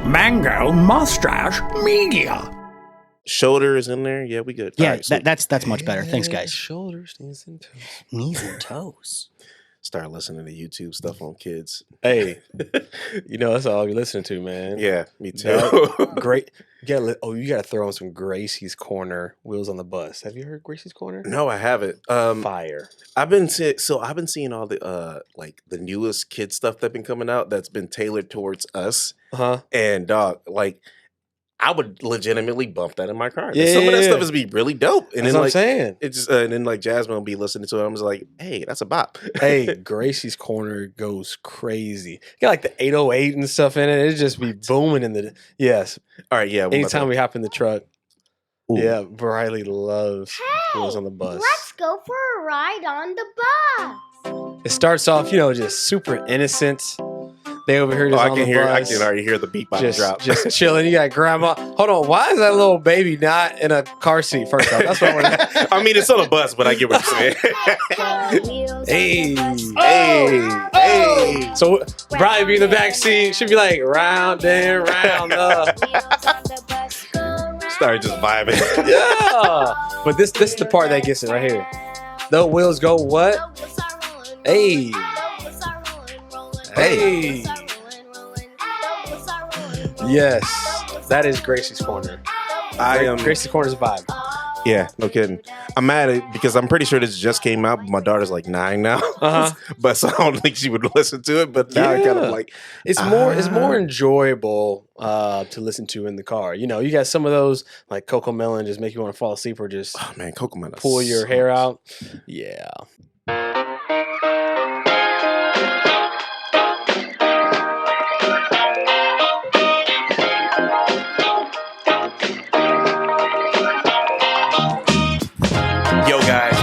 Mango Mustache Media. Shoulders in there. Yeah, we good. Yeah, Right, that's much better. Thanks, guys. Shoulders, knees, and toes. Knees and toes. Start listening to YouTube stuff on kids. Hey, that's all you're listening to, man. Yeah, me too. Great. You gotta throw on some Gracie's Corner, Wheels on the Bus. Have you heard Gracie's Corner? No, I haven't. Fire. I've been seeing all the the newest kid stuff that's been coming out that's been tailored towards us. And dog, I would legitimately bump that in my car. Yeah, some of that stuff is be really dope. And that's then what I'm saying. It's just and then Jasmine will be listening to it. I'm just like, hey, that's a bop. Hey, Gracie's Corner goes crazy. You got the 808 and stuff in it. It just be booming in the All right, yeah. Anytime we hop in the truck. Ooh. Yeah, Briley loves Wheels on the Bus. Let's go for a ride on the bus. It starts off, just super innocent. They over here just on the bus. I can already hear the beat by the drop. Just chilling. You got grandma. Hold on. Why is that little baby not in a car seat? First off, that's what I want to. I mean, it's on a bus, but I get what you're saying. Hey. So Brian be in the back seat. She'd be like round and round up. Started just vibing. Yeah. But this is the part that gets it right here. The wheels go what? Hey. Hey. Yes, that is Gracie's Corner. Gracie's Corner's vibe. Yeah, no kidding. I'm mad at it because I'm pretty sure this just came out, but my daughter's like 9 now. But so I don't think she would listen to it. But now I kind of like it's more enjoyable to listen to in the car. You got some of those like Coco Melon just make you want to fall asleep or just Coco Melon pull your hair out. Yeah.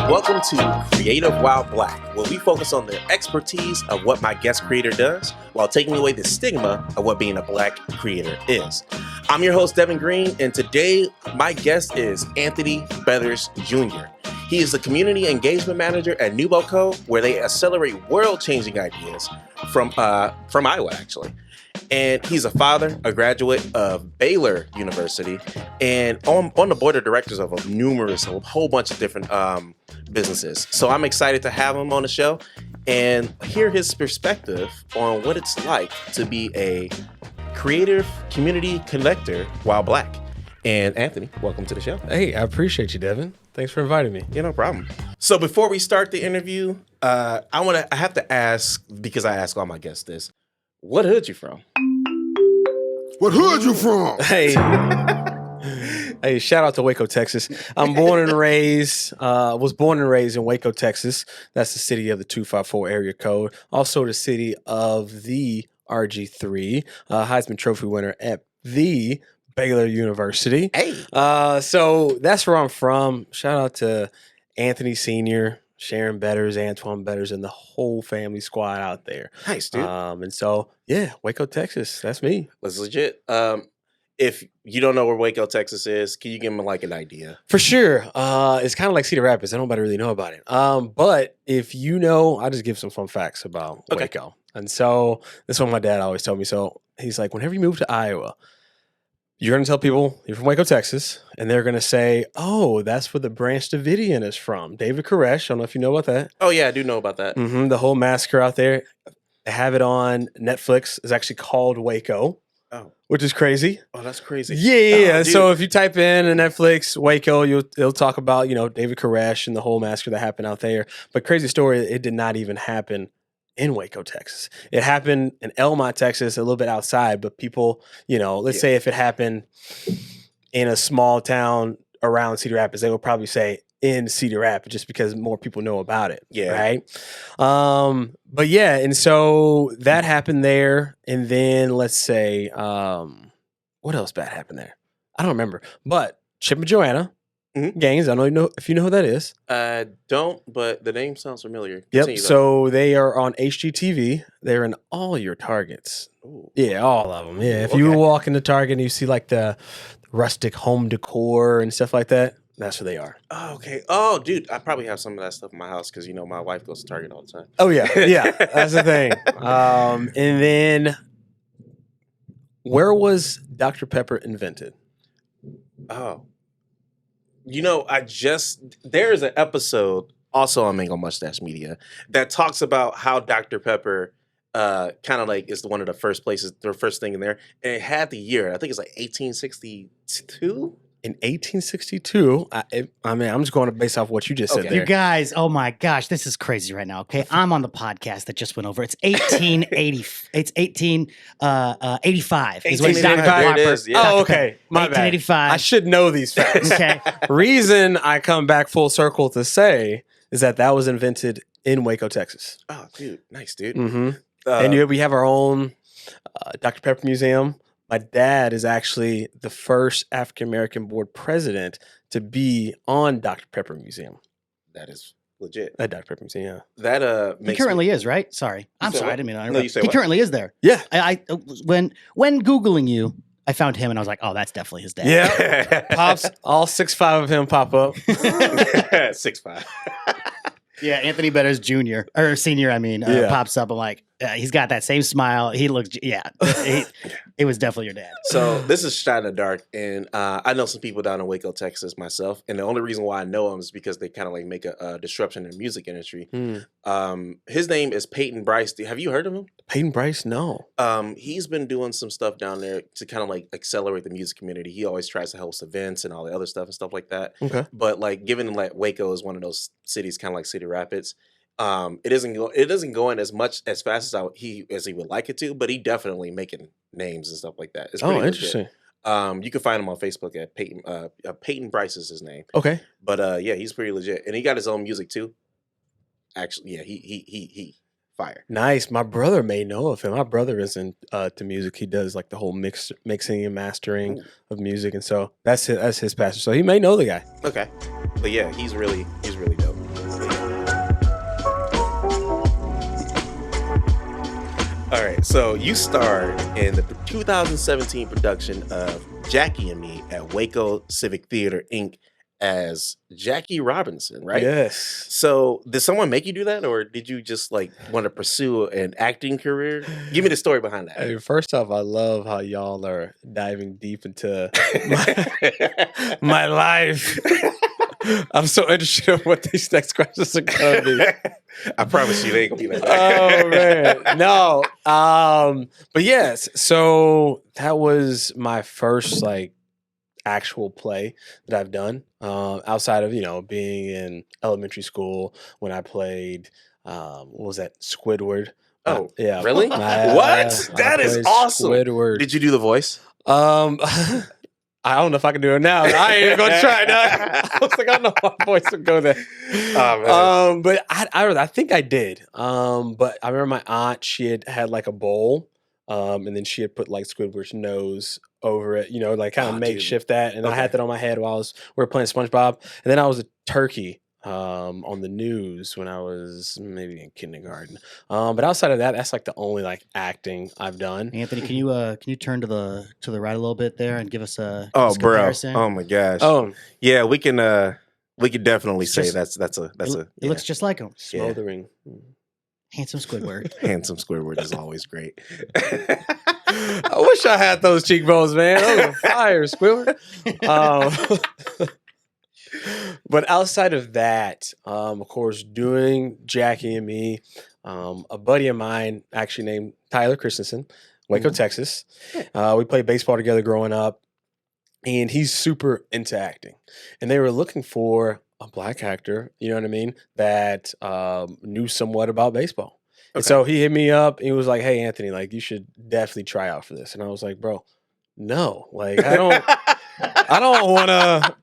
Welcome to Creative While Black, where we focus on the expertise of what my guest creator does while taking away the stigma of what being a black creator is. I'm your host, Devin Green, and today my guest is Anthony Beathers Jr. He is the Community Engagement Manager at NewboCo, where they accelerate world-changing ideas from Iowa, actually. And he's a father, a graduate of Baylor University, and on the board of directors of a whole bunch of different businesses. So I'm excited to have him on the show and hear his perspective on what it's like to be a creative community connector while black. And Anthony, welcome to the show. Hey, I appreciate you, Devin. Thanks for inviting me. Yeah, no problem. So before we start the interview, I have to ask, because I ask all my guests this, what hood you from? What hood you from? Hey, shout out to Waco, Texas. I'm born and raised in Waco, Texas. That's the city of the 254 area code. Also the city of the RGIII, Heisman Trophy winner at the Baylor University. Hey. So that's where I'm from. Shout out to Anthony Sr., Sharon Betters, Antoine Betters, and the whole family squad out there. Nice, dude. And so, yeah, Waco, Texas. That's me. That's legit. If you don't know where Waco, Texas is, can you give them an idea? For sure. It's kind of like Cedar Rapids. Nobody really know about it. But if you know, I'll just give some fun facts about Waco. And so this is what my dad always told me. So he's like, whenever you move to Iowa, you're going to tell people you're from Waco, Texas, and they're going to say, oh, that's where the Branch Davidian is from. David Koresh. I don't know if you know about that. Oh, yeah, I do know about that. The whole massacre out there. They have it on Netflix. It's actually called Waco. Oh. Which is crazy. Oh, that's crazy. Yeah. Oh, so if you type in Netflix Waco, it'll talk about, David Koresh and the whole massacre that happened out there. But crazy story, it did not even happen in Waco, Texas. It happened in Elmont, Texas, a little bit outside, but people, let's say if it happened in a small town around Cedar Rapids, they will probably say in Cedar Rapids just because more people know about it. Yeah. Right. But yeah, and so that happened there. And then let's say, what else bad happened there? I don't remember. But Chip and Joanna gangs, I don't know if you know who that is. I don't, but the name sounds familiar. Yep. So they are on HGTV. They're in all your Targets. Ooh. Yeah, all of them. Yeah. If you walk into Target and you see like the rustic home decor and stuff like that, that's where they are. Oh, okay. Oh, dude, I probably have some of that stuff in my house because, my wife goes to Target all the time. Oh, yeah. Yeah, that's the thing. And then Where was Dr. Pepper invented? Oh. There's an episode also on Mango Mustache Media that talks about how Dr. Pepper kind of like is one of the first places, the first thing in there. And it had the year, I think it's like 1862. In 1862, I'm just going to base off what you just said Okay. there. You guys, oh my gosh, this is crazy right now. Okay, I'm on the podcast that just went over. It's 1880. It's 1885. Is when 1885, Dr. there it Pepper- is, yeah. Oh, Dr. okay. Pepper, My bad. 1885. I should know these facts. Okay. Reason I come back full circle to say is that was invented in Waco, Texas. Oh, dude. Nice, dude. Mm-hmm. And we have our own Dr. Pepper Museum. My dad is actually the first African-American board president to be on Dr. Pepper Museum. That is legit. At Dr. Pepper Museum, yeah. That He makes currently is, right? Sorry. I'm said sorry. what? I didn't mean to No, interrupt. you said He what? currently is there. Yeah. When Googling you, I found him and I was like, oh, that's definitely his dad. Yeah. Pops, all 6'5" of him pop up. 6'5". Yeah, Anthony Bettis Jr. or Senior, Yeah. pops up. I'm like, he's got that same smile. He looks, it was definitely your dad. So this is Shot in the Dark, and I know some people down in Waco, Texas myself, and the only reason why I know them is because they kind of like make a disruption in the music industry. His name is Peyton Bryce. Have you heard of him? Peyton Bryce, no. He's been doing some stuff down there to kind of like accelerate the music community. He always tries to host events and all the other stuff and stuff like that. Okay. But like, given like Waco is one of those cities, kind of like City Rapids, it doesn't go in as fast as he would like it to, but he definitely making names and stuff like that. It's pretty legit. Interesting. You can find him on Facebook at Peyton. Peyton Bryce is his name. Okay. But yeah, he's pretty legit, and he got his own music too. Actually, yeah, he fire. Nice. My brother may know of him. My brother is into music. He does like the whole mixing and mastering of music, and so that's his passion. So he may know the guy. Okay, but yeah, he's really dope. All right, so you starred in the 2017 production of Jackie and Me at Waco Civic Theater, Inc. as Jackie Robinson, right? Yes. So did someone make you do that, or did you just like want to pursue an acting career? Give me the story behind that. Hey, first off, I love how y'all are diving deep into my life. I'm so interested in what these next questions are going to be. I promise you, they ain't gonna be like Oh that. man, no. But yes, so that was my first like actual play that I've done. Outside of being in elementary school when I played what was that, Squidward? Oh, yeah, really? What? That is played awesome. Squidward. Did you do the voice? I don't know if I can do it now. I ain't gonna try it now. I was like, I don't know if my voice would go there. Oh, man. But I think I did. But I remember my aunt, she had like a bowl, and then she had put like Squidward's nose over it, like kind of Oh, makeshift that. And I Okay. had that on my head while we were playing SpongeBob. And then I was a turkey on the news when I was maybe in kindergarten. But outside of that, that's like the only like acting I've done. Anthony, can you turn to the right a little bit there and give us a Oh, bro. comparison? Oh my gosh. Oh, Yeah, we can definitely It's say just- that's a It looks just like him. smoldering. Handsome Squidward. handsome Squidward is always great. I wish I had those cheekbones, man. Those are fire, Squidward. But outside of that, of course, doing Jackie and Me, a buddy of mine actually named Tyler Christensen, Waco, Texas. We played baseball together growing up, and he's super into acting. And they were looking for a black actor, you know what I mean, that knew somewhat about baseball. And Okay. so he hit me up. And he was like, "Hey, Anthony, like you should definitely try out for this." And I was like, "Bro, no, like I don't want to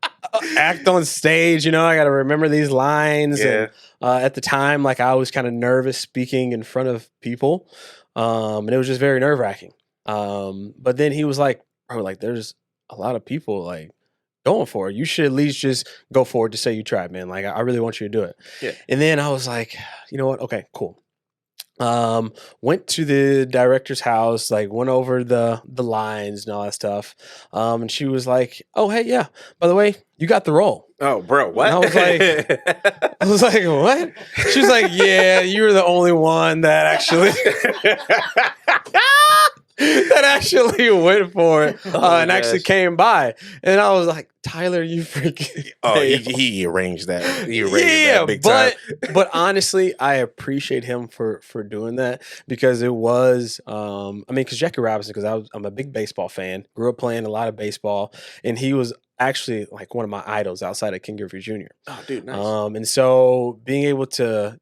act on stage. I got to remember these lines." Yeah. And at the time, like I was kind of nervous speaking in front of people, and it was just very nerve wracking. But then he was like, "Bro, like there's a lot of people like going for it. You should at least just go for it to say you tried, man. Like I really want you to do it." Yeah. And then I was like, you know what? Okay, cool. Went to the director's house, like went over the lines and all that stuff. And she was like, "Oh, hey, yeah, by the way, you got the role." Oh, bro, what? And I was like, "What?" She was like, "Yeah, you were the only one that actually actually went for it and actually gosh. came by. And I was like, Tyler, you freaking. Oh, he arranged that. He arranged that big time. But honestly, I appreciate him for doing that because it was, because Jackie Robinson, because I'm a big baseball fan, grew up playing a lot of baseball, and he was actually like one of my idols outside of King Griffey Jr. Oh, dude, nice. And so being able to,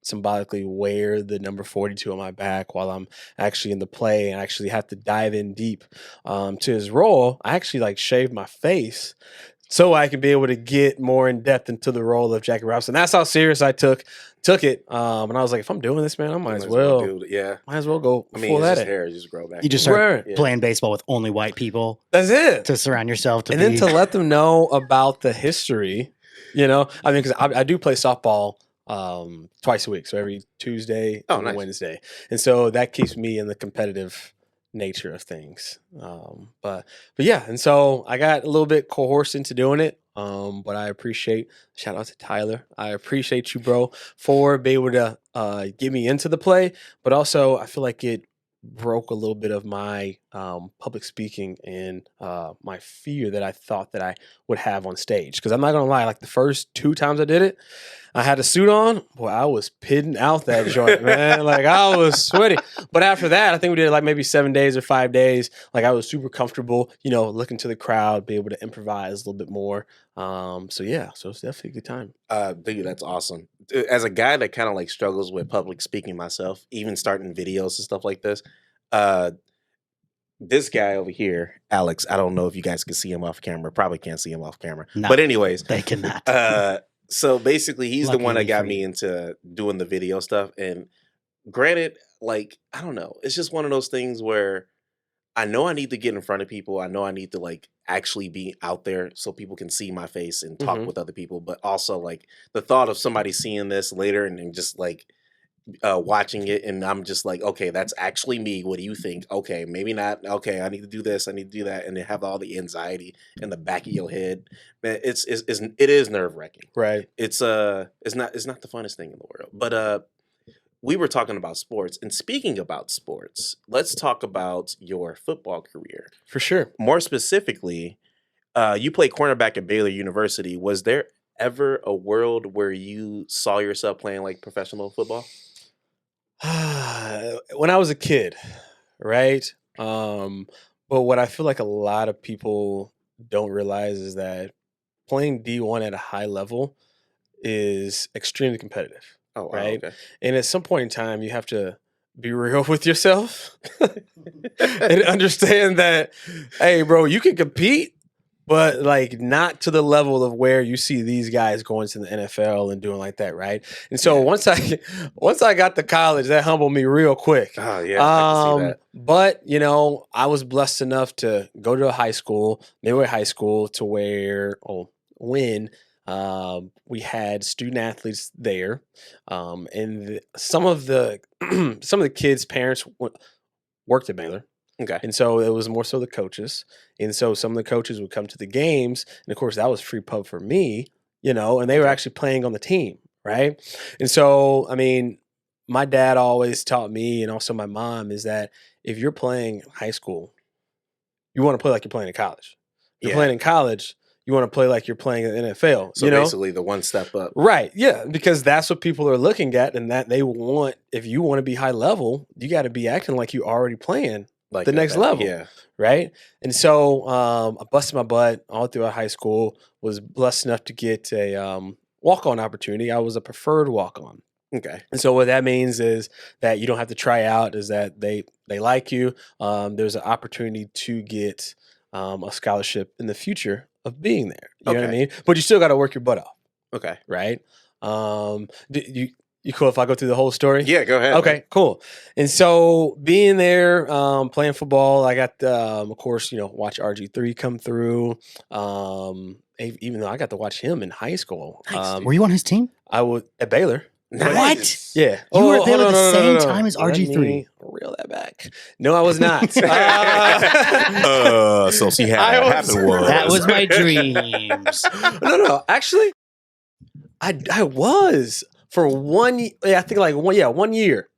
symbolically wear the number 42 on my back while I'm actually in the play and actually have to dive in deep to his role, I actually like shaved my face so I could be able to get more in depth into the role of Jackie Robinson. That's how serious I took it. And I was like, if I'm doing this, man, I might as well do it. Yeah. Might as well go. I mean, it's just hair just grow back. You just start playing baseball with only white people. That's it. To surround yourself to and then to let them know about the history, because I do play softball twice a week, so every Tuesday and Wednesday, and so that keeps me in the competitive nature of things. But yeah, and so I got a little bit coerced into doing it. But I appreciate, shout out to Tyler. I appreciate you, bro, for being able to get me into the play. But also, I feel like it broke a little bit of my public speaking and my fear that I thought that I would have on stage. Because I'm not gonna lie, like the first 2 times I did it, I had a suit on. Boy, I was pitting out that joint, man. Like I was sweaty. But after that, I think we did like maybe 7 days or 5 days. Like I was super comfortable, looking to the crowd, be able to improvise a little bit more. So it's definitely a good time. Dude, that's awesome. As a guy that kind of like struggles with public speaking myself, even starting videos and stuff like this, this guy over here, Alex, I don't know if you guys can see him off camera. Probably can't see him off camera. No, but anyways, they cannot. So basically, he's the one that got for me you. into doing the video stuff. And granted, like, I don't know. It's just one of those things where I know I need to get in front of people. I know I need to like actually be out there so people can see my face and talk with other people. But also like the thought of somebody seeing this later and just like watching it, and I'm just like, okay, that's actually me. What do you think? Okay, maybe not. Okay, I need to do this. I need to do that, and then have all the anxiety in the back of your head. Man, it is nerve wracking. Right. It's not the funnest thing in the world. But we were talking about sports, and speaking about sports, let's talk about your football career. For sure. More specifically, you played cornerback at Baylor University. Was there ever a world where you saw yourself playing like professional football? When I was a kid, right? But what I feel like a lot of people don't realize is that playing D1 at a high level is extremely competitive. Oh, wow, right? okay. And at some point in time, you have to be real with yourself and understand that, hey, bro, you can compete, but like not to the level of where you see these guys going to the NFL and doing like that, right? And so once I got to college, that humbled me real quick. Oh yeah, I can see that. But I was blessed enough to go to a high school, Midway High School, to where when we had student athletes there, and some of the kids' parents worked at Baylor. Okay. And so it was more so the coaches. And so some of the coaches would come to the games. And of course, that was free pub for me, and they were actually playing on the team. Right. And so, my dad always taught me, and also my mom, is that if you're playing high school, you want to play like you're playing in college. If you're playing in college, you want to play like you're playing in the NFL. So basically the one step up. Right. Yeah. Because that's what people are looking at, and that they want, if you want to be high level, you got to be acting like you already playing like the next level. Yeah. Right. And so I busted my butt all throughout high school, was blessed enough to get a walk-on opportunity. I was a preferred walk-on. Okay. And so what that means is that you don't have to try out, is that they like you. There's an opportunity to get a scholarship in the future of being there. You know what I mean? But you still got to work your butt off. Okay. Right. You cool if I go through the whole story? Yeah, go ahead. Okay, cool. And so being there, playing football, I got, of course, watch RGIII come through. Even though I got to watch him in high school. Were you on his team? I was at Baylor. What? Yeah. You were at Baylor hold the on, same no. time as Let RG3. me reel that back. No, I was not. So see how it happened was. That was my dreams. No. Actually, I was for 1 year. I think like 1 year.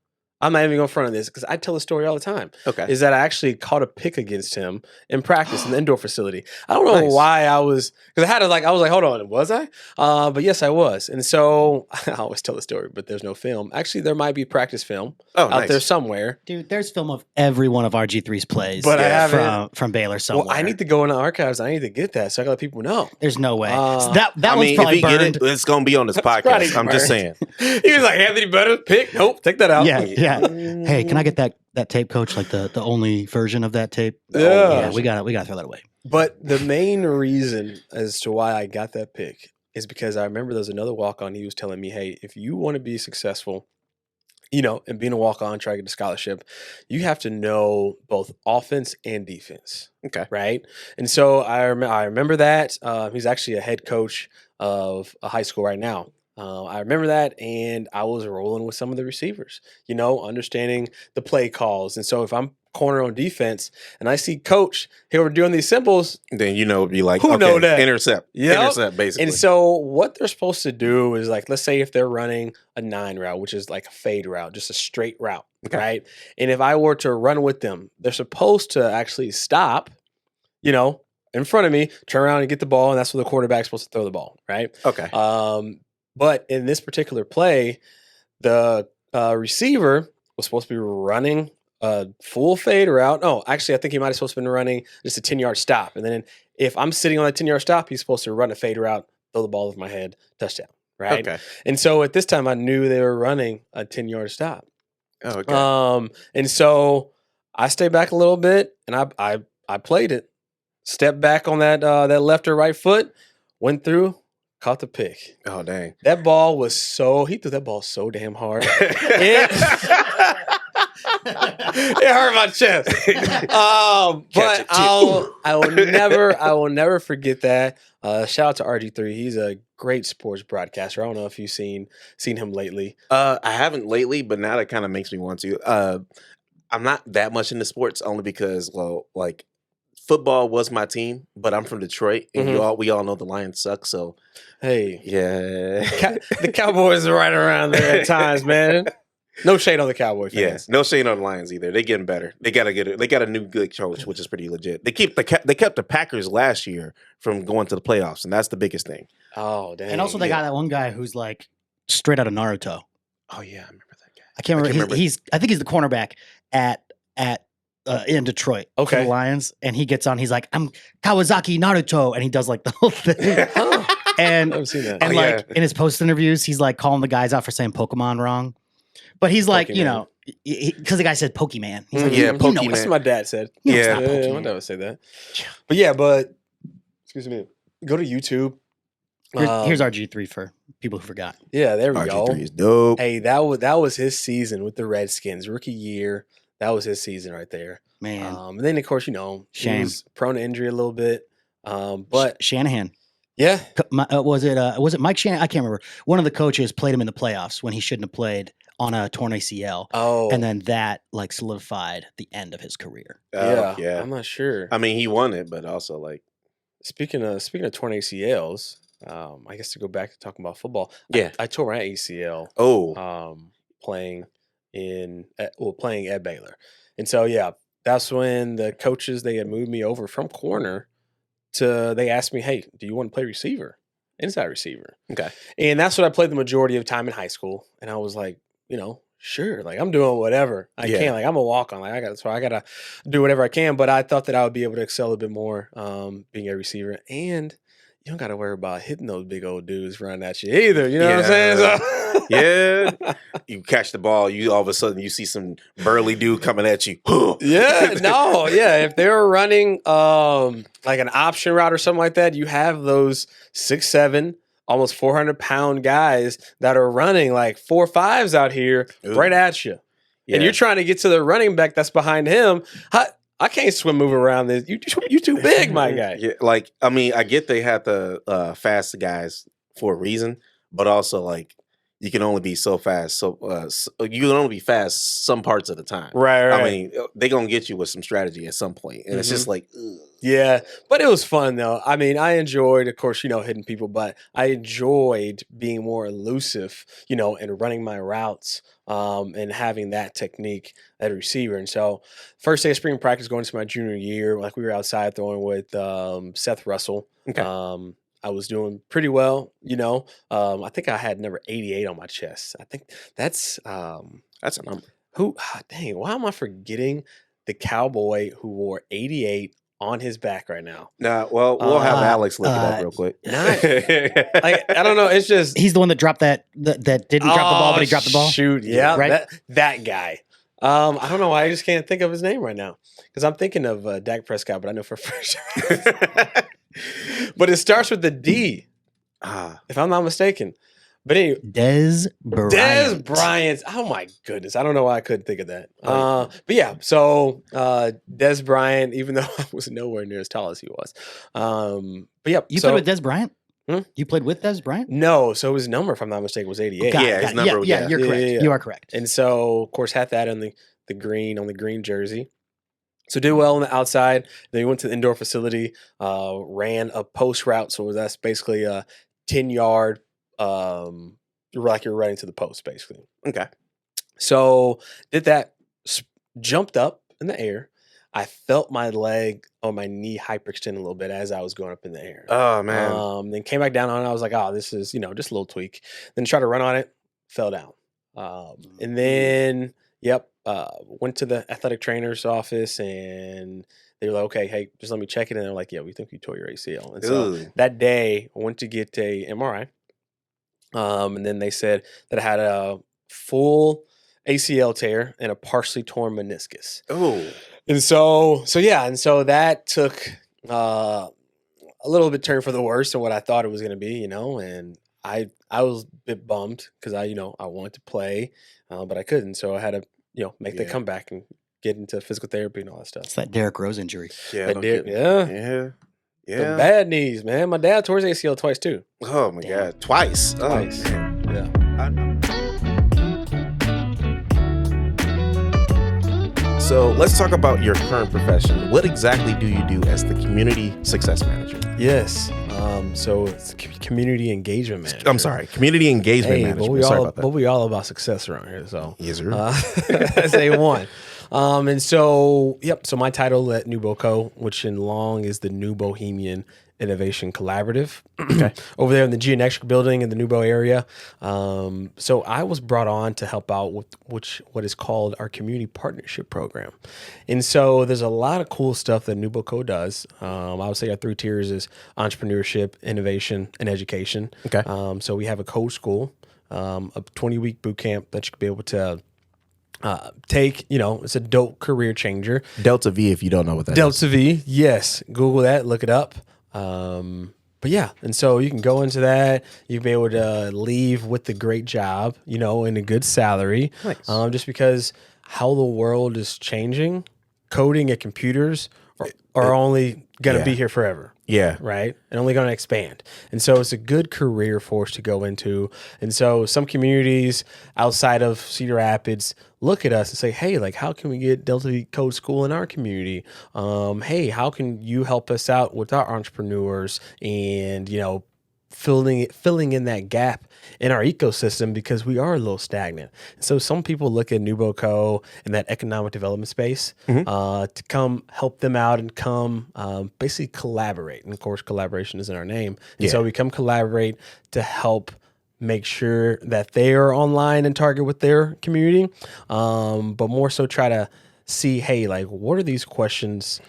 I'm not even going to front of this because I tell the story all the time. Okay. Is that I actually caught a pick against him in practice in the indoor facility. I don't know Nice. why I was, because I was like, hold on, was I? But yes, I was. And so I always tell the story, but there's no film. Actually, there might be practice film out there somewhere. Dude, there's film of every one of RG3's plays But I haven't. from Baylor somewhere. Well, I need to go in the archives. I need to get that so I can let people know. There's no way. Uh, So that I one's mean, probably if he burned. get it, it's gonna be on this probably podcast. I'm just saying. He was like, Anthony Better pick. Nope, take that out. Yeah. Hey, can I get that tape, coach? Like the only version of that tape? Yeah. We got to throw that away. But the main reason as to why I got that pick is because I remember there was another walk-on. He was telling me, hey, if you want to be successful, and being a walk-on, try to get a scholarship, you have to know both offense and defense. Okay. Right? And so I remember that. He's actually a head coach of a high school right now. I remember that, and I was rolling with some of the receivers, understanding the play calls. And so if I'm corner on defense and I see coach here doing these symbols, Then it'd be like, Who okay, know that? intercept. Yep. Intercept, basically. And so what they're supposed to do is like, let's say if they're running a 9 route, which is like a fade route, just a straight route, Okay. right? And if I were to run with them, they're supposed to actually stop, in front of me, turn around and get the ball, and that's where the quarterback's supposed to throw the ball, right? Okay. But in this particular play, the receiver was supposed to be running a full fade route. No, actually, I think he might have supposed to been running just a 10-yard stop. And then if I'm sitting on that 10-yard stop, he's supposed to run a fade route, throw the ball over my head, touchdown, right? Okay. And so at this time, I knew they were running a 10-yard stop. Oh, okay. And so I stayed back a little bit, and I played it, stepped back on that left or right foot, went through, caught the pick. Oh, dang. That ball was he threw that ball so damn hard. It hurt my chest. But I will never forget that. Shout out to RG3. He's a great sports broadcaster. I don't know if you've seen him lately. I haven't lately, but now that kind of makes me want to. I'm not that much into sports only because, football was my team, but I'm from Detroit, and we all know the Lions suck. So, Hey, yeah, the Cowboys are right around there at times, man. No shade on the Cowboy fans. yeah, no shade on the Lions either. They're getting better. They got a new good coach, which is pretty legit. They kept the Packers last year from going to the playoffs, and that's the biggest thing. Oh, dang. And also they got that one guy who's like straight out of Naruto. Oh yeah, I remember that guy. I can't remember. I think he's the cornerback at in Detroit for Okay. the Lions, and he gets on. He's like, "I'm Kawasaki Naruto," and he does like the whole thing. And I haven't seen that. and Oh, like yeah. in his post interviews, he's like calling the guys out for saying Pokemon wrong. But he's like, Pokemon. because the guy said Pokemon. He's like, Yeah, you know Pokemon. it's That's what my dad said. You know it's Yeah. not Yeah, Pokemon. my dad would say that. But excuse me. Go to YouTube. Here's RG3 for people who forgot. Yeah, there we go. RG3 is dope. Hey, that was his season with the Redskins, rookie year. That was his season right there. Man, And then of course, he Shame. was prone to injury a little bit. But Shanahan. yeah, Was it Mike Shanahan? I can't remember. One of the coaches played him in the playoffs when he shouldn't have played on a torn ACL. oh, And then that like solidified the end of his career. yeah, I'm not sure. I mean, he won it, but also Speaking of torn ACLs, I guess to go back to talking about football. Yeah. I tore my ACL. oh, Playing at Baylor, and so yeah, that's when the coaches they had moved me over from corner to. They asked me, "Hey, do you want to play receiver, inside receiver?" okay. And that's what I played the majority of time in high school. And I was like, sure, like I'm doing whatever I Yeah. can. Like I'm a walk on. Like I gotta do whatever I can. But I thought that I would be able to excel a bit more being a receiver. And you don't gotta worry about hitting those big old dudes running at you either. You know what I'm saying? So Yeah. You catch the ball, you all of a sudden you see some burly dude coming at you. If they're running like an option route or something like that, you have those 6'7", almost 400-pound guys that are running like 4.5s out here Ooh. right at you. Yeah. And you're trying to get to the running back that's behind him. I can't move around this. You too big, my guy. Yeah, I get they have the fast guys for a reason, but also you can only be so fast. So you can only be fast some parts of the time. Right. I mean, they gonna get you with some strategy at some point, and it's just ugh. Yeah, but it was fun though. I mean, I enjoyed, of course, hitting people, but I enjoyed being more elusive, and running my routes and having that technique at a receiver. And so first day of spring practice going into my junior year, like we were outside throwing with Seth Russell. Okay. I was doing pretty well, I think I had number 88 on my chest. I think that's a number. dang, why am I forgetting the cowboy who wore 88 on his back right now? Nah, well, we'll have Alex look it up real quick. I don't know. It's just He's the one that dropped that didn't drop the ball, but he dropped the ball. Shoot, yeah, right. That guy. I don't know why I just can't think of his name right now because I'm thinking of Dak Prescott, but I know for sure. But it starts with the D, if I'm not mistaken. But anyway, Dez Bryant. Oh my goodness, I don't know why I couldn't think of that. But yeah, so Dez Bryant, even though I was nowhere near as tall as he was. But yeah, You played with Dez Bryant? Hmm? You played with Dez Bryant? No, so his number, if I'm not mistaken, was 88. Got it, Yeah, got his it. number- Yeah, yeah. you're correct. Yeah. You are correct. And so, of course, had that on the green jersey. So did well on the outside. Then we went to the indoor facility, ran a post route. So that's basically a 10-yard, like you're running to the post, basically. Okay. So did that, jumped up in the air. I felt my leg or my knee hyperextend a little bit as I was going up in the air. Oh, man. Then came back down on it. I was like, oh, this is, just a little tweak. Then tried to run on it, fell down. And then, went to the athletic trainer's office and they were like, okay, hey, just let me check it. And they're like, yeah, we think you tore your ACL. And so that day I went to get a MRI. And then they said that I had a full ACL tear and a partially torn meniscus. Oh. And so that took a little bit turn for the worse than what I thought it was going to be, and I was a bit bummed because I wanted to play, but I couldn't. So I had to, make the comeback and get into physical therapy and all that stuff. It's that Derrick Rose injury. Yeah. I did, Yeah. The bad knees, man. My dad tore his ACL twice too. Oh, my God. Twice. Twice. Oh, man. Yeah. So let's talk about your current profession. What exactly do you do as the community success manager? Yes. So it's community engagement manager. I'm sorry, community engagement manager. Sorry about that. But we all about success around here. So Yes, sir. that's A1. And so, so my title at NewboCo, which in long is the New Bohemian Innovation Collaborative, okay, over there in the Geonetric building in the Newbo area. So I was brought on to help out with what is called our community partnership program. And so there's a lot of cool stuff that NewboCo does. I would say our 3 tiers is entrepreneurship, innovation, and education. Okay. So we have a code school, a 20-week boot camp that you could be able to take, it's a dope career changer. Delta V, if you don't know what that is. Delta V, yes. Google that, look it up. But yeah, and so you can go into that. You'll be able to leave with a great job, and a good salary. Nice. Just because how the world is changing, coding and computers are only going to be here forever. Yeah. Right. And only going to expand. And so it's a good career for us to go into. And so some communities outside of Cedar Rapids look at us and say, hey, like, how can we get Delta V Code School in our community? Hey, how can you help us out with our entrepreneurs and, filling in that gap in our ecosystem because we are a little stagnant. So some people look at NewboCo in that economic development space to come help them out and come basically collaborate. And of course, collaboration is in our name. And so we come collaborate to help make sure that they are online and target with their community, but more so try to see, hey, like, what are these questions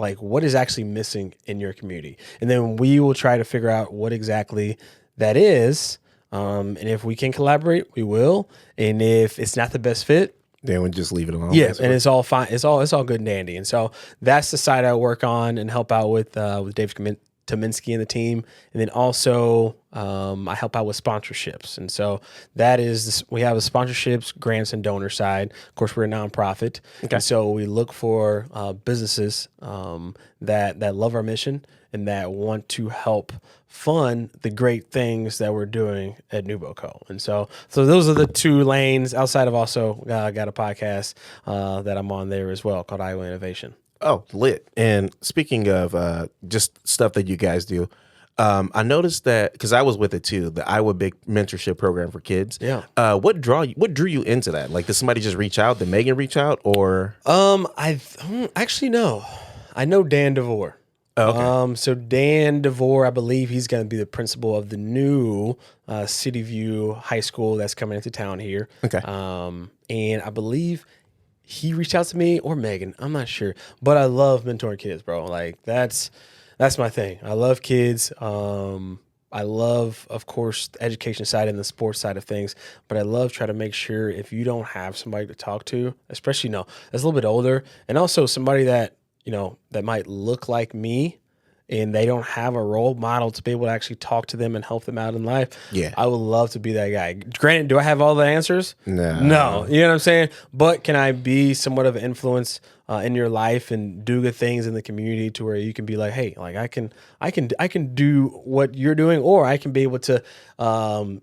like what is actually missing in your community? And then we will try to figure out what exactly that is. And if we can collaborate, we will. And if it's not the best fit, then we just leave it alone. yeah, and it's all fine. It's all good and dandy. And so that's the side I work on and help out with Dave Tominski and the team. And then also I help out with sponsorships. And so that is, we have a sponsorships, grants, and donor side. Of course, we're a nonprofit. Okay. And so we look for businesses that love our mission and that want to help fund the great things that we're doing at NewboCo. And so those are the 2 lanes. Outside of also got a podcast that I'm on there as well called Iowa Innovation. Oh, lit. And speaking of just stuff that you guys do, I noticed that because I was with it too, the Iowa Big Mentorship Program for kids. Yeah. What drew you into that? Like, did somebody just reach out? Did Megan reach out, or? I actually no. I know Dan DeVore. Oh, okay. So Dan DeVore, I believe he's going to be the principal of the new City View High School that's coming into town here. Okay. And I believe he reached out to me or Megan. I'm not sure, but I love mentoring kids, bro. Like that's my thing. I love kids. I love, of course, the education side and the sports side of things, but I love trying to make sure if you don't have somebody to talk to, especially that's a little bit older, and also somebody that that might look like me, and they don't have a role model to be able to actually talk to them and help them out in life. Yeah. I would love to be that guy. Granted, do I have all the answers? No. You know what I'm saying? But can I be somewhat of an influence in your life and do good things in the community to where you can be like, hey, like I can do what you're doing, or I can be able to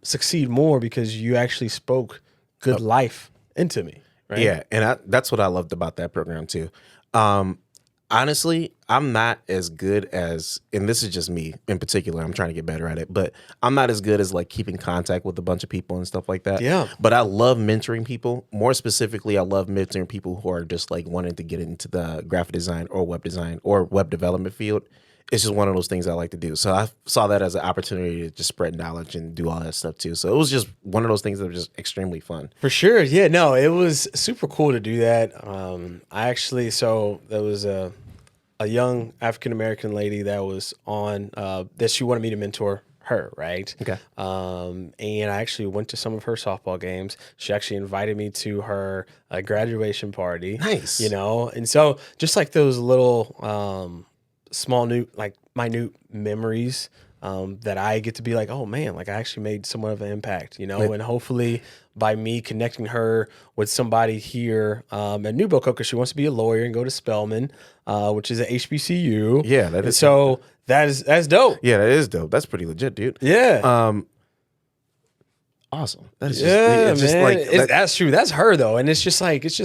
succeed more because you actually spoke good life into me. Right? Yeah, and that's what I loved about that program too. Honestly, I'm not as good as, and this is just me in particular, I'm trying to get better at it, but I'm not as good as like keeping contact with a bunch of people and stuff like that. Yeah. But I love mentoring people. More specifically, I love mentoring people who are just like wanting to get into the graphic design or web development field. It's just one of those things I like to do. So I saw that as an opportunity to just spread knowledge and do all that stuff too. So it was just one of those things that was just extremely fun. For sure. Yeah, no, it was super cool to do that. There was a young African-American lady that was on, that she wanted me to mentor her, right? Okay. And I actually went to some of her softball games. She actually invited me to her graduation party. Nice. And so just like those little minute memories that I get to be like, oh man, like I actually made somewhat of an impact, and hopefully by me connecting her with somebody here at NewboCo, because she wants to be a lawyer and go to Spelman, which is at HBCU. Yeah, that is. So that's dope. Yeah, that is dope. That's pretty legit, dude. Yeah. Awesome. That is just, that's true. That's her though, and it's just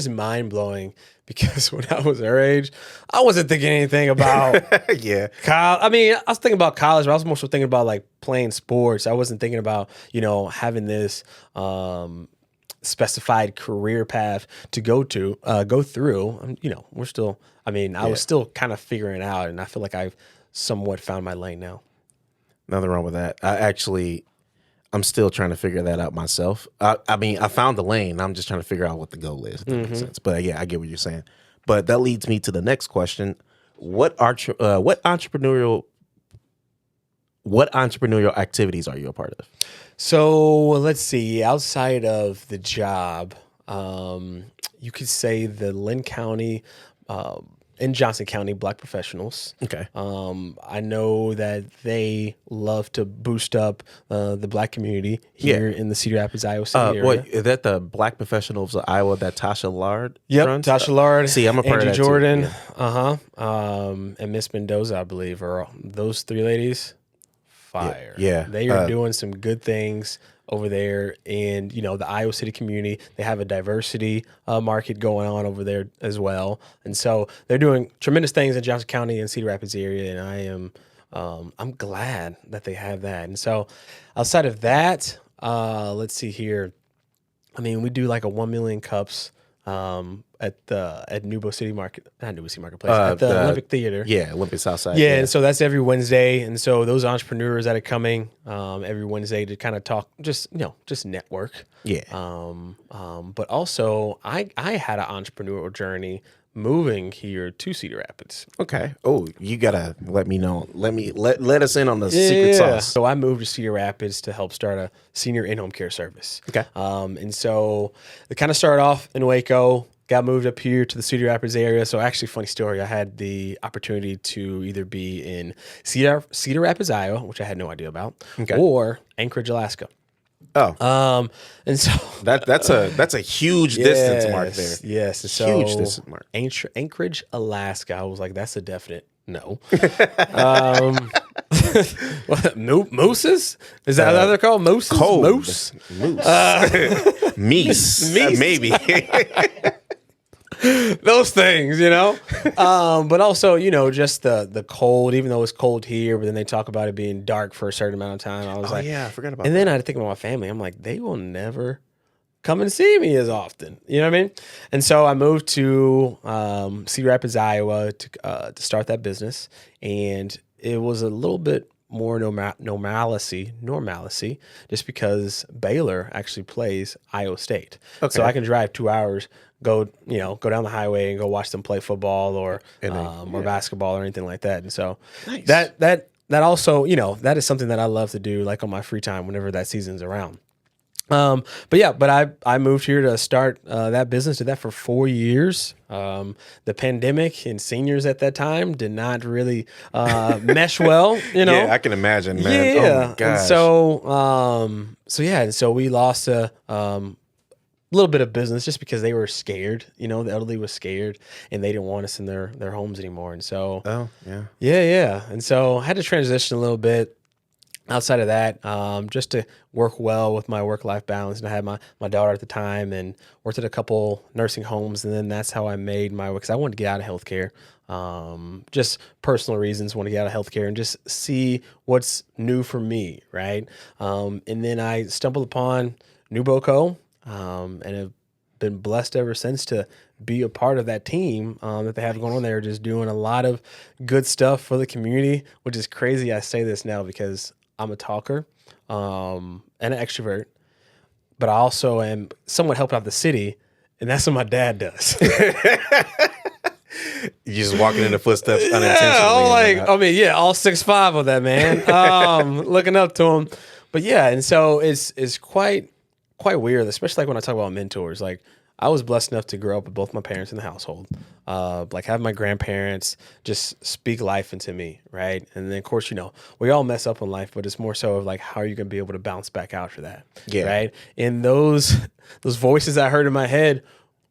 mind blowing because when I was her age, I wasn't thinking anything about yeah. I was thinking about college, but I was more so thinking about like playing sports. I wasn't thinking about having this specified career path to go through. We're still. I was still kind of figuring it out, and I feel like I've somewhat found my lane now. Nothing wrong with that. I'm still trying to figure that out myself. I found the lane. I'm just trying to figure out what the goal is, if that makes sense. But yeah, I get what you're saying. But that leads me to the next question. What entrepreneurial activities are you a part of? So let's see. Outside of the job, you could say the Lynn County, in Johnson County, Black professionals. Okay. I know that they love to boost up the Black community here in the Cedar Rapids, Iowa City area. Wait, is that the Black Professionals of Iowa that Tasha Lard runs? Tasha Lard. See, I'm a part Angie of that Jordan. Too. And Miss Mendoza, I believe, are those three ladies. Fire. Yeah. They are doing some good things over there in, the Iowa City community. They have a diversity market going on over there as well. And so they're doing tremendous things in Johnson County and Cedar Rapids area. And I'm glad that they have that. And so outside of that, let's see here. We do like a 1 million cups at Nubo City Market, not Nubo City Marketplace, at the Olympic Theater. Yeah, Olympic Southside. Yeah, and so that's every Wednesday. And so those entrepreneurs that are coming every Wednesday to kind of talk, just network. Yeah. But also, I had an entrepreneurial journey moving here to Cedar Rapids. Okay. Oh, you gotta let me know. Let us in on the secret sauce. So I moved to Cedar Rapids to help start a senior in-home care service. Okay. And so it kind of started off in Waco, got moved up here to the Cedar Rapids area. So actually, funny story, I had the opportunity to either be in Cedar Rapids, Iowa, which I had no idea about, or Anchorage, Alaska. Oh, and so that's a huge distance mark there. Yes, so huge distance mark. Anchorage, Alaska. I was like, that's a definite no. Mooses? Is that how they're called? Mooses? Cold. Moose? Meese. Maybe. those things, but also, just the cold, even though it's cold here, but then they talk about it being dark for a certain amount of time. I was yeah, I forgot about and that. then I think about my family. I'm like, they will never come and see me as often. You know what I mean? And so I moved to Cedar Rapids, Iowa to start that business. And it was a little bit more normalcy, just because Baylor actually plays Iowa State. Okay. So I can drive 2 hours, go down the highway and go watch them play football or basketball or anything like that. And so Nice. that also, that is something that I love to do, like on my free time whenever that season's around. But I moved here to start that business. Did that for 4 years. The pandemic and seniors at that time did not really mesh well. Yeah, I can imagine, man. Yeah. Oh my gosh. And so we lost a little bit of business just because they were scared. The elderly was scared and they didn't want us in their homes anymore. And so, yeah. And so I had to transition a little bit. Outside of that, just to work well with my work-life balance. And I had my daughter at the time and worked at a couple nursing homes. And then that's how I made my work, because I wanted to get out of healthcare. Just personal reasons, want to get out of healthcare and just see what's new for me, right? And then I stumbled upon NewboCo and have been blessed ever since to be a part of that team that they have going on there, just doing a lot of good stuff for the community, which is crazy. I say this now because I'm a talker and an extrovert, but I also am somewhat helping out the city, and that's what my dad does. You just walking in the footsteps unintentionally. Yeah, all 6'5" of that man. Looking up to him. But yeah, and so it's quite weird, especially like when I talk about mentors. Like, I was blessed enough to grow up with both my parents in the household, like have my grandparents just speak life into me, right? And then, of course, we all mess up in life, but it's more so of like, how are you going to be able to bounce back after that, right? And those voices I heard in my head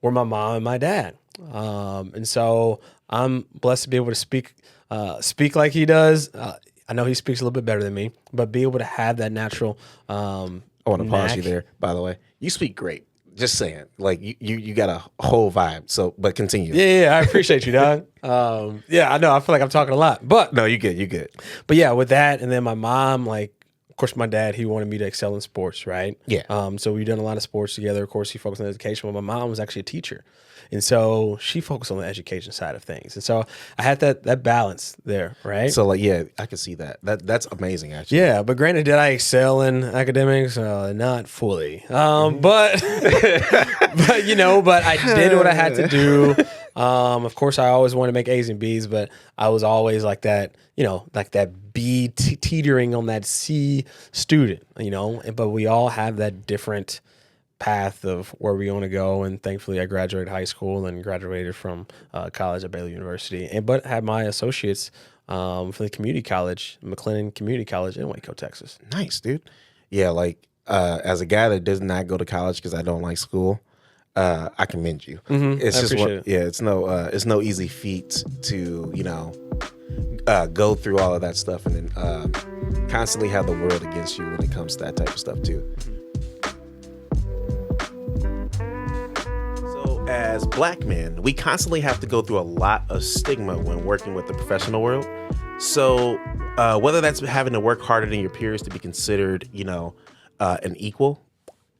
were my mom and my dad. And so I'm blessed to be able to speak like he does. I know he speaks a little bit better than me, but be able to have that natural I want to pause you there, by the way. You speak great. Just saying, like you got a whole vibe. So, but continue. Yeah, I appreciate you, dog. I know. I feel like I'm talking a lot, but no, you good. But yeah, with that, and then my mom, like, of course, my dad, he wanted me to excel in sports, right? Yeah. So we've done a lot of sports together. Of course, he focused on education. But my mom was actually a teacher, and so she focused on the education side of things. And so I had that balance there, right? So like, yeah, I can see that. That's amazing, actually. Yeah, but granted, did I excel in academics? Not fully. But I did what I had to do. Of course, I always wanted to make A's and B's, but I was always like that, like that B teetering on that C student, but we all have that different path of where we want to go. And thankfully I graduated high school and graduated from college at Baylor University, but had my associates from the community college, McLennan Community College in Waco, Texas. Nice, dude. Yeah, like as a guy that does not go to college because I don't like school, I commend you. Mm-hmm. It's I just appreciate it. Yeah, it's no easy feat to go through all of that stuff and then constantly have the world against you when it comes to that type of stuff too. So as Black men, we constantly have to go through a lot of stigma when working with the professional world. So whether that's having to work harder than your peers to be considered, an equal,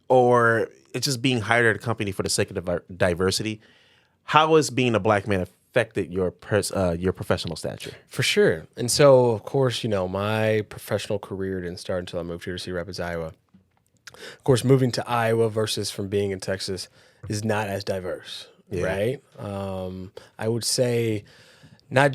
or it's just being hired at a company for the sake of diversity, how has being a Black man affected your professional stature? For sure. And so, of course, my professional career didn't start until I moved here to Cedar Rapids, Iowa. Of course, moving to Iowa versus from being in Texas is not as diverse, right? I would say the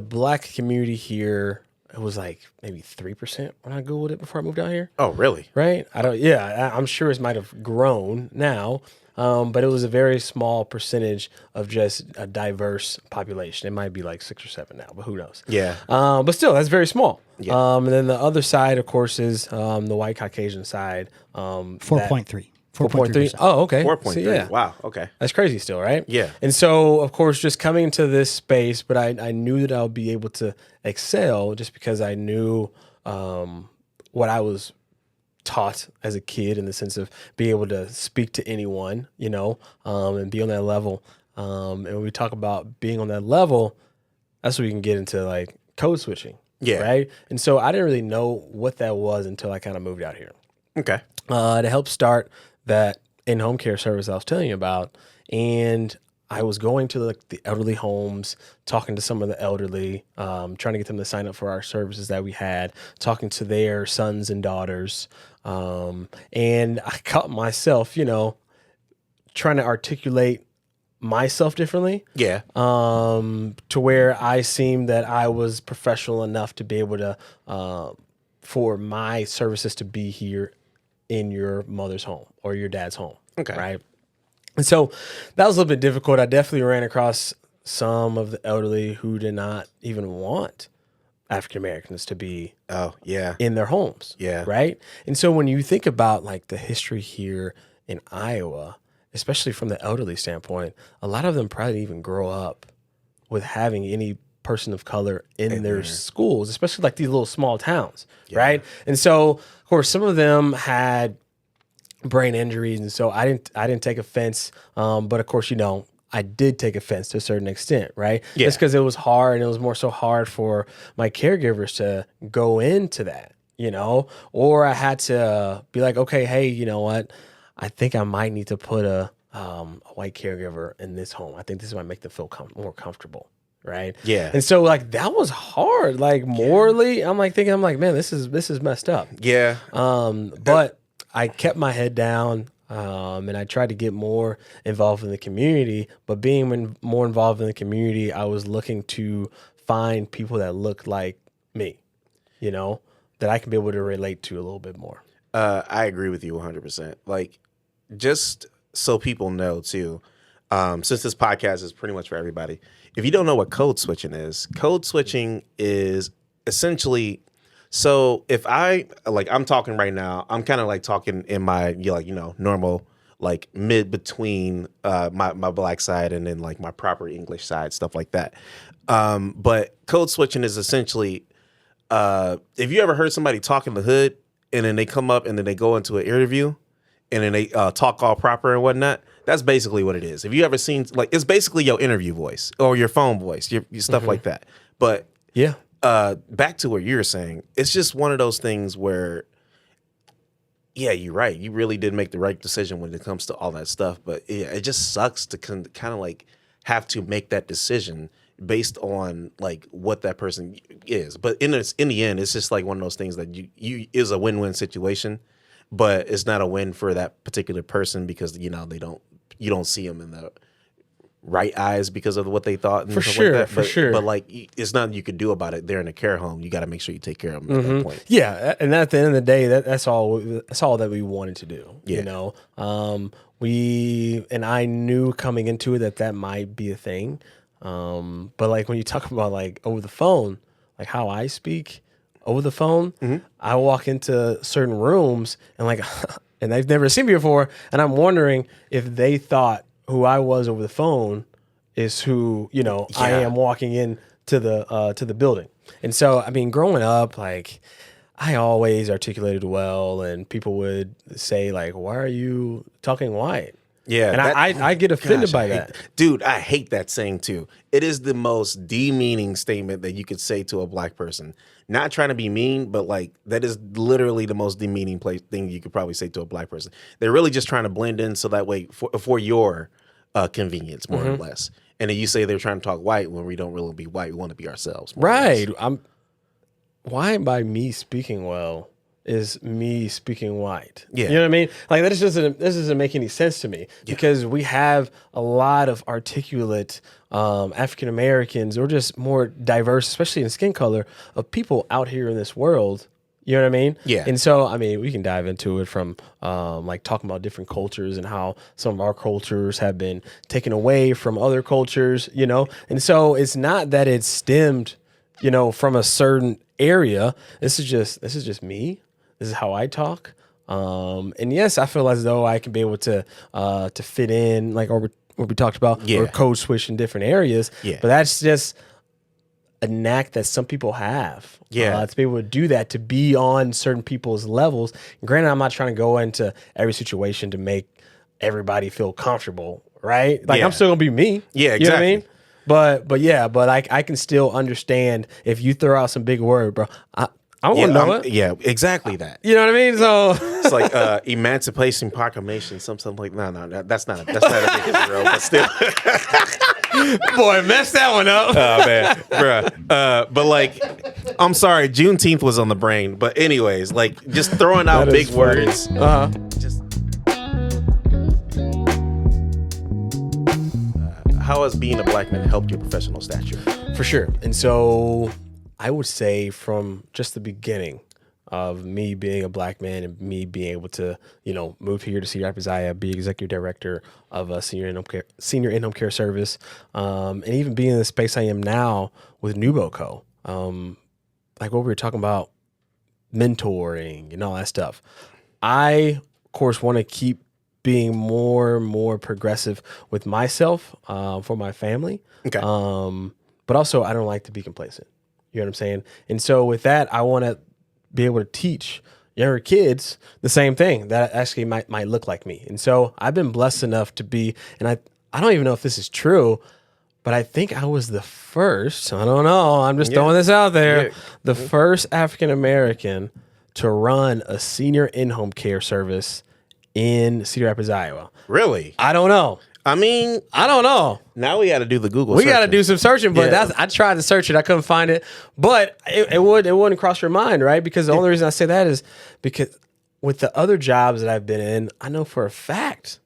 Black community here, it was like maybe 3% when I Googled it before I moved out here. Oh, really? Right? I'm sure it might have grown now, but it was a very small percentage of just a diverse population. It might be like 6 or 7 now, but who knows? Yeah. But still, that's very small. Yeah. And then the other side, of course, is the white Caucasian side. 4.3. 4.3. Oh, okay. 4.3. So, yeah. Wow. Okay. That's crazy still, right? Yeah. And so, of course, just coming into this space, but I knew that I would be able to excel just because I knew what I was taught as a kid in the sense of being able to speak to anyone, and be on that level. And when we talk about being on that level, that's where we can get into like code switching. Yeah. Right. And so I didn't really know what that was until I kind of moved out here. Okay. To help start that in-home care service I was telling you about. And I was going to the elderly homes, talking to some of the elderly, trying to get them to sign up for our services that we had, talking to their sons and daughters. And I caught myself, trying to articulate myself differently. Yeah. To where I seemed that I was professional enough to be able to, for my services to be here in your mother's home or your dad's home. Okay. Right. And so that was a little bit difficult. I definitely ran across some of the elderly who did not even want African Americans to be in their homes. Yeah. Right. And so when you think about like the history here in Iowa, especially from the elderly standpoint, a lot of them probably even grow up with having any person of color in their schools, especially like these little small towns. Yeah. Right. And so, of course, some of them had brain injuries, and so I didn't take offense, but of course, I did take offense to a certain extent, right? Yeah. Just because it was hard, and it was more so hard for my caregivers to go into that, or I had to be like, okay, hey, you know what? I think I might need to put a white caregiver in this home. I think this might make them feel more comfortable, right? Yeah. And so like that was hard, like morally. I'm like, man, this is messed up. Yeah. But I kept my head down, and I tried to get more involved in the community. But being more involved in the community, I was looking to find people that looked like me, that I can be able to relate to a little bit more. I agree with you 100%. Like, just so people know too, since this podcast is pretty much for everybody, if you don't know what code switching is essentially. So if I'm talking right now, I'm kind of like talking in my, normal, like mid between my black side and then like my proper English side, stuff like that. But code switching is essentially, if you ever heard somebody talk in the hood and then they come up and then they go into an interview and then they talk all proper and whatnot, that's basically what it is. If you ever seen, like, it's basically your interview voice or your phone voice, your stuff like that. But yeah. Back to what you were saying, it's just one of those things where, yeah, you're right. You really did make the right decision when it comes to all that stuff. But it just sucks to kind of like have to make that decision based on like what that person is. But in the end, it's just like one of those things that you is a win-win situation, but it's not a win for that particular person because you don't see them in the right eyes because of what they thought and for stuff sure, like that. For sure. But like, it's nothing you could do about it. They're in a care home. You got to make sure you take care of them at that point. Yeah, and at the end of the day, that's all that we wanted to do. Yeah. I knew coming into it that might be a thing. But like when you talk about like over the phone, like how I speak over the phone, I walk into certain rooms and like, and they've never seen me before, and I'm wondering if they thought who I was over the phone is who, I am walking in to the building. And so, I mean, growing up, like I always articulated well, and people would say like, why are you talking white? Yeah. And I get offended by that. Dude, I hate that saying too. It is the most demeaning statement that you could say to a black person. Not trying to be mean, but like that is literally the most demeaning thing you could probably say to a black person. They're really just trying to blend in so that way for your convenience, more or less. And then you say they're trying to talk white when we don't really be white. We want to be ourselves. Right. Why by me speaking well is me speaking white? Yeah. You know what I mean? Like this doesn't make any sense to me because we have a lot of articulate African Americans or just more diverse, especially in skin color, of people out here in this world. You know what I mean? Yeah. And so, I mean, we can dive into it from like talking about different cultures and how some of our cultures have been taken away from other cultures, And so it's not that it's stemmed, from a certain area. This is just me. This is how I talk. And yes, I feel as though I can be able to fit in, like what we talked about, or code switch in different areas. Yeah. But that's just a knack that some people have. Yeah. To be able to do that, to be on certain people's levels. And granted, I'm not trying to go into every situation to make everybody feel comfortable, right? Like, I'm still gonna be me. Yeah, exactly. You know what I mean? But I can still understand if you throw out some big word, bro. I want to know it. Yeah, exactly that. You know what I mean? So it's like Emancipation Proclamation, something like that's not a big deal, but still. Boy, messed that one up. Oh man, bruh. But like, I'm sorry, Juneteenth was on the brain. But anyways, like, just throwing out big words. Just how has being a black man helped your professional stature? For sure. And so I would say from just the beginning of me being a black man and me being able to, move here to RGIII, be executive director of a senior in-home care service, and even being in the space I am now with NewboCo, like what we were talking about, mentoring and all that stuff. I, of course, want to keep being more and more progressive with myself, for my family. Okay. But also I don't like to be complacent. You know what I'm saying? And so with that, I want to be able to teach younger kids the same thing that actually might look like me. And so I've been blessed enough to be, and I don't even know if this is true, but I think I was the first, I don't know, I'm just throwing this out there, the first African-American to run a senior in-home care service in Cedar Rapids, Iowa. Really? I don't know. I mean, I don't know. Now we got to do the Google. We got to do some searching, but I tried to search it, I couldn't find it. But it wouldn't cross your mind, right? Because the only reason I say that is because with the other jobs that I've been in, I know for a fact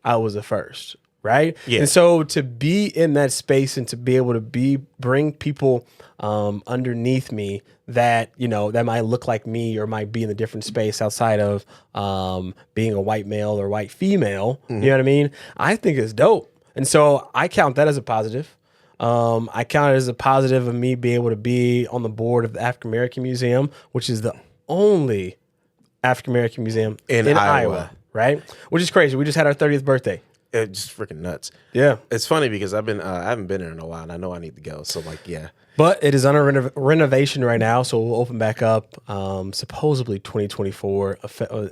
I was the first, right? Yeah. And so to be in that space and to be able to bring people underneath me that, that might look like me or might be in a different space outside of being a white male or white female, you know what I mean? I think it's dope. And so I count that as a positive. I count it as a positive of me being able to be on the board of the African American Museum, which is the only African American museum in Iowa, right? Which is crazy. We just had our 30th birthday. It's just freaking nuts. Yeah. It's funny because I haven't been there in a while and I know I need to go. So like, yeah. But it is under renovation right now, so we'll open back up supposedly 2024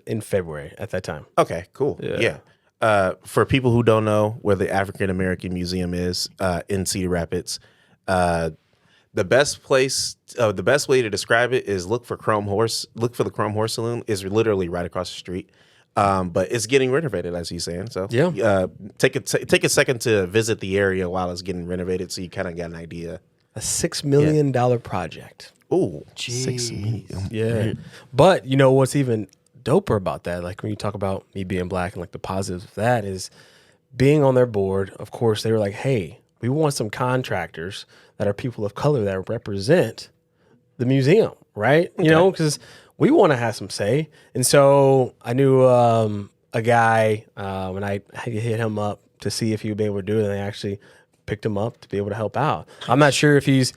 in February at that time. Okay, cool. Yeah. For people who don't know where the African American Museum is in Cedar Rapids, the best way to describe it is look for the Chrome Horse Saloon is literally right across the street. But it's getting renovated, as he's saying. So take a second to visit the area while it's getting renovated, so you kind of got an idea. A $6 million project. Ooh, $6 million. Yeah. But you know what's even doper about that? Like when you talk about me being black and like the positives of that is being on their board. Of course, they were like, "Hey, we want some contractors that are people of color that represent the museum, right? Okay. You know, because we want to have some say." And so I knew a guy, and I hit him up to see if he would be able to do it. And they actually picked him up to be able to help out. I'm not sure if he's,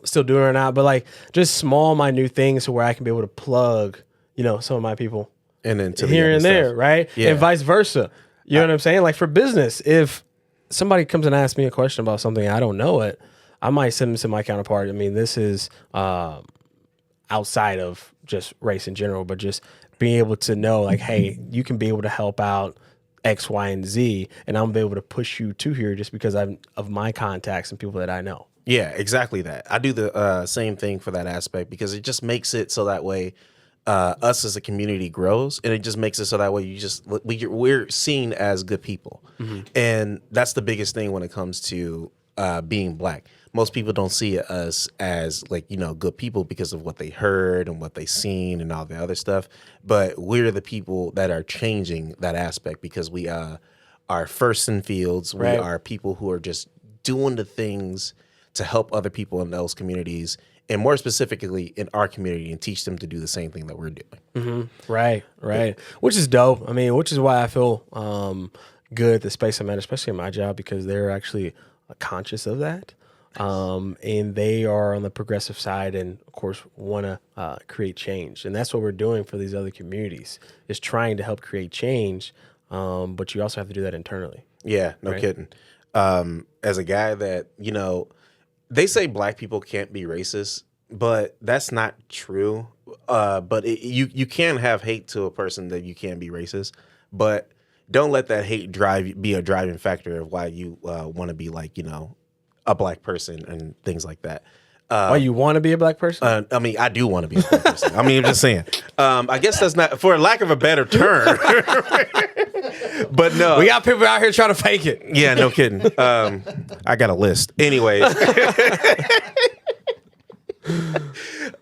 still doing it or not, but like just small, minute things so where I can be able to plug, some of my people and then to here and there, right? Yeah. And vice versa. You know what I'm saying? Like for business, if somebody comes and asks me a question about something I don't know it, I might send them to my counterpart. I mean, this is outside of just race in general, but just being able to know like, hey, you can be able to help out X, Y, and Z, and I'm be able to push you to here just because of my contacts and people that I know. Yeah, exactly that. I do the same thing for that aspect because it just makes it so that way us as a community grows, and it just makes it so that way we're seen as good people, and that's the biggest thing when it comes to being black. Most people don't see us as good people because of what they heard and what they seen and all the other stuff. But we're the people that are changing that aspect because we are first in fields. Right. We are people who are just doing the things to help other people in those communities, and more specifically in our community, and teach them to do the same thing that we're doing. Mm-hmm. Right. Which is dope. I mean, which is why I feel good at the space I'm at, especially in my job, because they're actually conscious of that. And they are on the progressive side and, of course, want to create change. And that's what we're doing for these other communities, is trying to help create change, but you also have to do that internally. Yeah, no kidding. As a guy that, They say black people can't be racist, but that's not true. But you can have hate to a person that you can be racist, but don't let that hate be a driving factor of why you want to be like, a black person and things like that. Why you want to be a black person? I mean, I do want to be a black person. I mean, I'm just saying. I guess that's not, for lack of a better term. But no. We got people out here trying to fake it. Yeah, no kidding. I got a list. Anyways.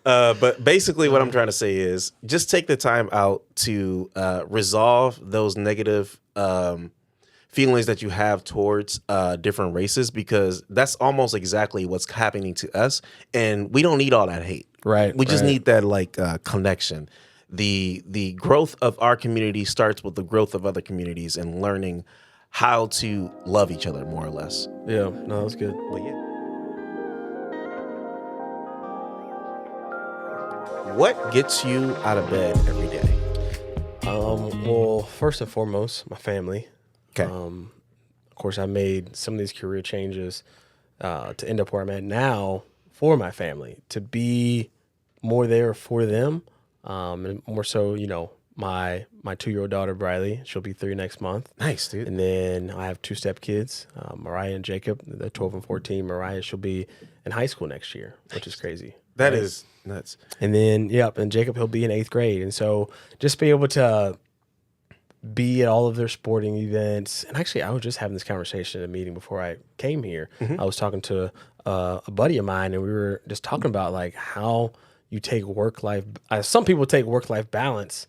But basically what I'm trying to say is just take the time out to resolve those negative feelings that you have towards different races, because that's almost exactly what's happening to us, and we don't need all that hate. Right. We just need that connection. The growth of our community starts with the growth of other communities and learning how to love each other, more or less. Yeah, no, that's good. But yeah. What gets you out of bed every day? Well, first and foremost, my family. Okay. Of course, I made some of these career changes to end up where I'm at now for my family, to be more there for them, and more so, my 2-year-old daughter, Briley, she'll be 3 next month. Nice, dude. And then I have 2 stepkids, Mariah and Jacob. They're 12 and 14. Mariah, she'll be in high school next year, which is crazy. That is nuts. And then, and Jacob, he'll be in 8th grade. And so just be able to be at all of their sporting events. And actually, I was just having this conversation at a meeting before I came here. Mm-hmm. I was talking to a buddy of mine, and we were just talking about like how you take work-life. Some people take work-life balance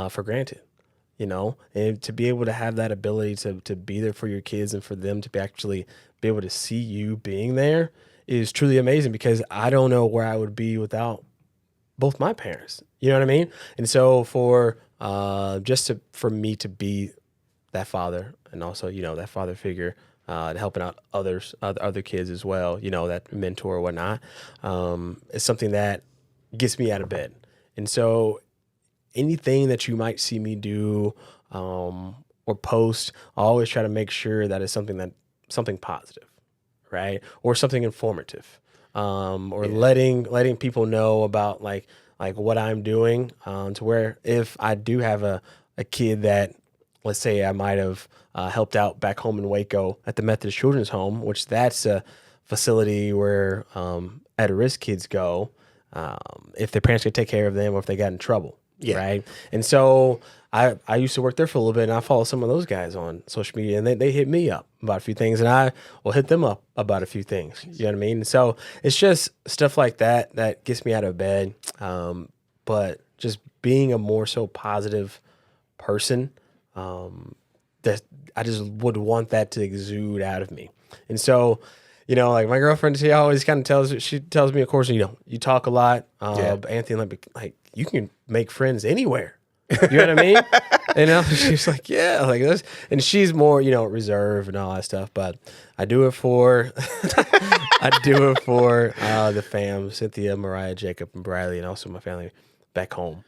for granted, and to be able to have that ability to be there for your kids and for them to actually be able to see you being there is truly amazing, because I don't know where I would be without both my parents. You know what I mean? And so for me to be that father, and also, that father figure, and helping out other kids as well, that mentor or whatnot, is something that gets me out of bed. And so anything that you might see me do or post, I always try to make sure that it's something positive, right? Or something informative, or letting people know about like what I'm doing, to where if I do have a kid that, let's say I might have helped out back home in Waco at the Methodist Children's Home, which that's a facility where at-risk kids go if their parents could take care of them or if they got in trouble. Yeah. Right. And so I used to work there for a little bit, and I follow some of those guys on social media, and they hit me up about a few things, and I will hit them up about a few things. You know what I mean? And so it's just stuff like that gets me out of bed. But just being a more so positive person, that I just would want that to exude out of me. And so, like my girlfriend, she always kind of tells me, of course, you talk a lot, but Anthony, like you can make friends anywhere. You know what I mean? She's like, yeah, like this. And she's more, reserved and all that stuff. But I do it for, the fam, Cynthia, Mariah, Jacob, and Briley, and also my family back home.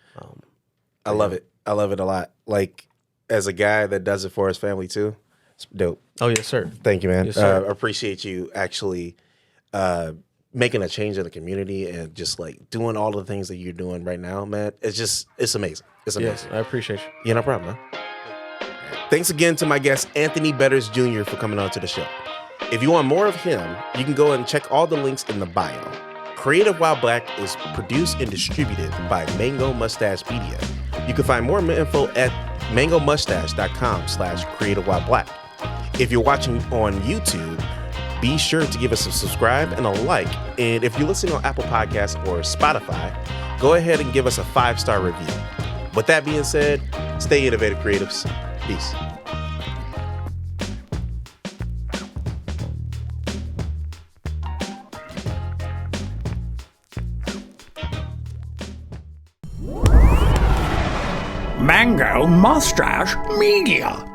I love it. I love it a lot. Like, as a guy that does it for his family too, it's dope. Oh, yes, sir. Thank you, man. Yes, sir. Appreciate you actually making a change in the community and just like doing all the things that you're doing right now, man. It's amazing. It's amazing. Yes, I appreciate you. Yeah, no problem, man. Thanks again to my guest, Anthony Betters Jr., for coming on to the show. If you want more of him, you can go and check all the links in the bio. Creative While Black is produced and distributed by Mango Mustache Media. You can find more info at mangomustache.com/Creative While Black. If you're watching on YouTube, be sure to give us a subscribe and a like. And if you're listening on Apple Podcasts or Spotify, go ahead and give us a 5-star review. With that being said, stay innovative, creatives. Peace. Mango Mustache Media.